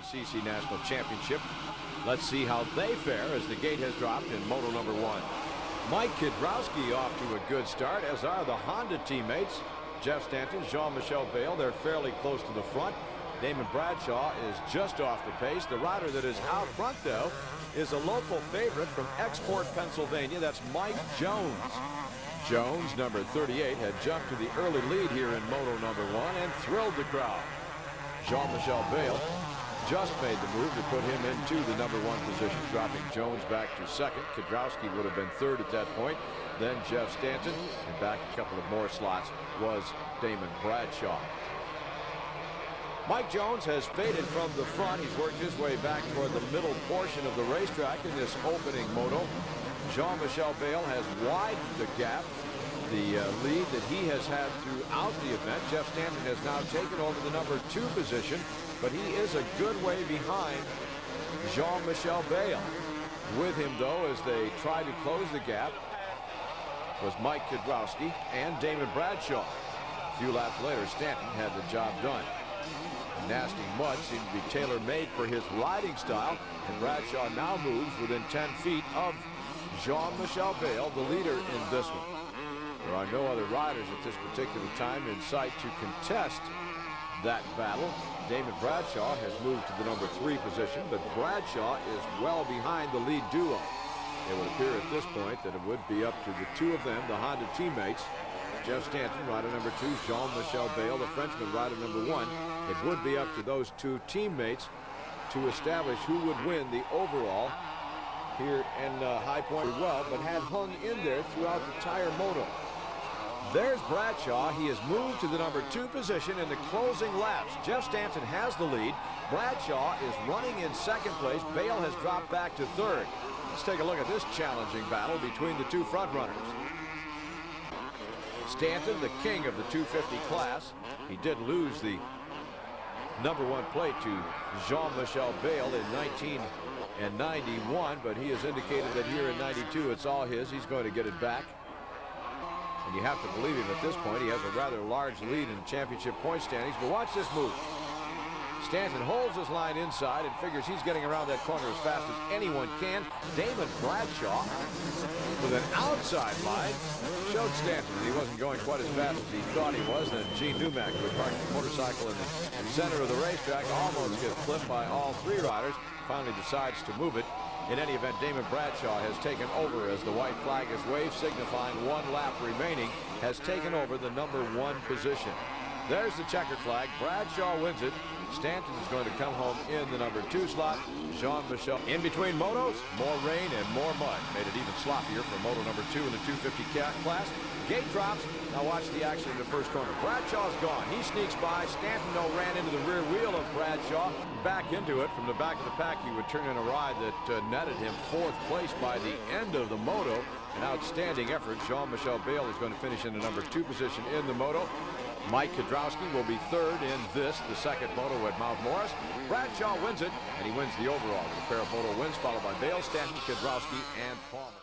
ICC National Championship. Let's see how they fare as the gate has dropped in Moto number 1. Mike Kiedrowski off to a good start, as are the Honda teammates. Jeff Stanton, Jean-Michel Bayle, they're fairly close to the front. Damon Bradshaw is just off the pace. The rider that is out front, though, is a local favorite from Export, Pennsylvania. That's Mike Jones. Jones, number 38, had jumped to the early lead here in Moto number 1 and thrilled the crowd. Jean-Michel Bayle just made the move to put him into the number 1 position, dropping Jones back to second. Kiedrowski would have been third at that point. Then Jeff Stanton, and back a couple of more slots was Damon Bradshaw. Mike Jones has faded from the front. He's worked his way back toward the middle portion of the racetrack in this opening moto. Jean-Michel Bayle has widened the gap, the lead that he has had throughout the event. Jeff Stanton has now taken over the number 2 position, but he is a good way behind Jean-Michel Bayle. With him, though, as they try to close the gap, was Mike Kiedrowski and Damon Bradshaw. A few laps later, Stanton had the job done. Nasty mud seemed to be tailor-made for his riding style, and Bradshaw now moves within 10 feet of Jean-Michel Bayle, the leader in this one. There are no other riders at this particular time in sight to contest that battle. Damon Bradshaw has moved to the number 3 position, but Bradshaw is well behind the lead duo. It would appear at this point that it would be up to the 2 of them, the Honda teammates. Jeff Stanton, rider number 2, Jean-Michel Bayle, the Frenchman, rider number 1. It would be up to those 2 teammates to establish who would win the overall here in High Point as well, but had hung in there throughout the entire moto. There's Bradshaw. He has moved to the number 2 position in the closing laps. Jeff Stanton has the lead. Bradshaw is running in second place. Bayle has dropped back to third. Let's take a look at this challenging battle between the 2 front runners. Stanton, the king of the 250 class. He did lose the number 1 plate to Jean-Michel Bayle in 1991, but he has indicated that here in 92 it's all his. He's going to get it back. And you have to believe him at this point. He has a rather large lead in championship point standings, but watch this move. Stanton holds his line inside and figures he's getting around that corner as fast as anyone can. Damon Bradshaw, with an outside line, showed Stanton that he wasn't going quite as fast as he thought he was. Then Gene Newmack, who had parked the motorcycle in the center of the racetrack, almost gets clipped by all 3 riders, finally decides to move it. In any event, Damon Bradshaw has taken over as the white flag is waved, signifying 1 lap remaining, has taken over the number 1 position. There's the checkered flag. Bradshaw wins it. Stanton is going to come home in the number 2 slot. Jean-Michel. In between motos, more rain and more mud made it even sloppier for moto number 2 in the 250 class. Gate drops. Now watch the action in the first corner. Bradshaw's gone. He sneaks by. Stanton, though, ran into the rear wheel of Bradshaw. Back into it from the back of the pack. He would turn in a ride that netted him 4th place by the end of the moto. An outstanding effort. Jean-Michel Bayle is going to finish in the number 2 position in the moto. Mike Kiedrowski will be 3rd in this, the 2nd moto at Mount Morris. Bradshaw wins it, and he wins the overall with a pair of moto wins, followed by Bayle, Stanton, Kiedrowski, and Palmer.